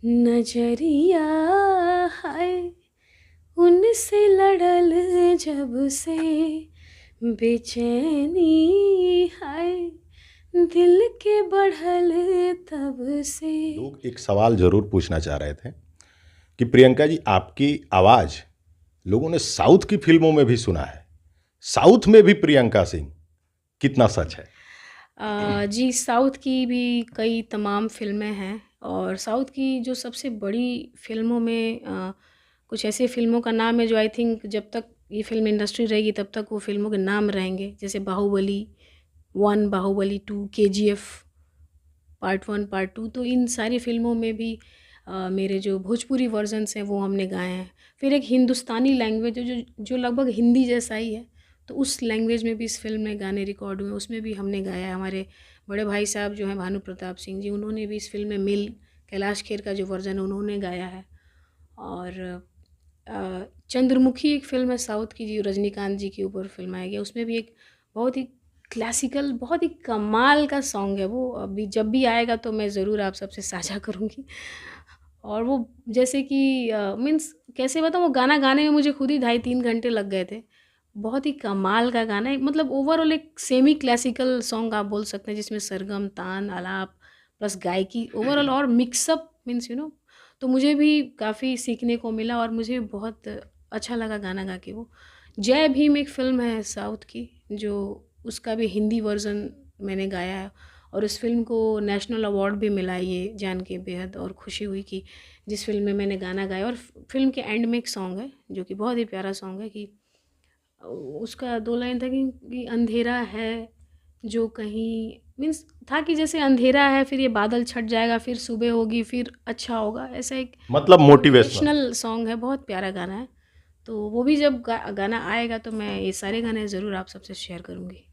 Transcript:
नजरिया है उनसे लड़ल जब से, बेचैनी है दिल के बढ़ल तब से। लोग एक सवाल जरूर पूछना चाह रहे थे कि प्रियंका जी, आपकी आवाज लोगों ने साउथ की फिल्मों में भी सुना है, साउथ में भी प्रियंका सिंह, कितना सच है? जी, साउथ की भी कई तमाम फ़िल्में हैं और साउथ की जो सबसे बड़ी फ़िल्मों में कुछ ऐसी फ़िल्मों का नाम है जो आई थिंक जब तक ये फ़िल्म इंडस्ट्री रहेगी तब तक वो फ़िल्मों के नाम रहेंगे। जैसे Baahubali 1, Baahubali 2, KGF part 1, part 2। तो इन सारी फ़िल्मों में भी मेरे जो भोजपुरी वर्जन्स हैं वो हमने गाए हैं। फिर एक हिंदुस्तानी लैंग्वेज है जो लगभग हिंदी जैसा ही है, तो उस लैंग्वेज में भी इस फ़िल्म में गाने रिकॉर्ड हुए, उसमें भी हमने गाया है। हमारे बड़े भाई साहब जो हैं भानु प्रताप सिंह जी, उन्होंने भी इस फ़िल्म में मिल कैलाश खेर का जो वर्जन है उन्होंने गाया है। और चंद्रमुखी एक फ़िल्म है साउथ की जो रजनीकांत जी के ऊपर फ़िल्माया गया, उसमें भी एक बहुत ही क्लासिकल, बहुत ही कमाल का सॉन्ग है वो। अभी जब भी आएगा तो मैं ज़रूर आप सबसे साझा करूँगी। और वो जैसे कि मीन्स कैसे बताऊँ, वो गाना गाने में मुझे खुद ही 2.5-3 घंटे लग गए थे। बहुत ही कमाल का गाना है, मतलब ओवरऑल एक सेमी क्लासिकल सॉन्ग आप बोल सकते हैं जिसमें सरगम, तान, आलाप प्लस गायकी ओवरऑल और मिक्सअप मीन्स तो मुझे भी काफ़ी सीखने को मिला और मुझे बहुत अच्छा लगा गाना गा के वो। जय भीम एक फ़िल्म है साउथ की, जो उसका भी हिंदी वर्ज़न मैंने गाया है और उस फ़िल्म को नेशनल अवार्ड भी मिला। ये जान के बेहद और खुशी हुई कि जिस फ़िल्म में मैंने गाना गाया, और फ़िल्म के एंड में एक सॉन्ग है जो कि बहुत ही प्यारा सॉन्ग है कि उसका 2 लाइन था कि अंधेरा है जो कहीं मीन्स था कि जैसे अंधेरा है फिर ये बादल छट जाएगा, फिर सुबह होगी, फिर अच्छा होगा, ऐसा एक मतलब मोटिवेशनल। मोटिवेशनल सॉन्ग है, बहुत प्यारा गाना है। तो वो भी जब गाना आएगा तो मैं ये सारे गाने ज़रूर आप सबसे शेयर करूँगी।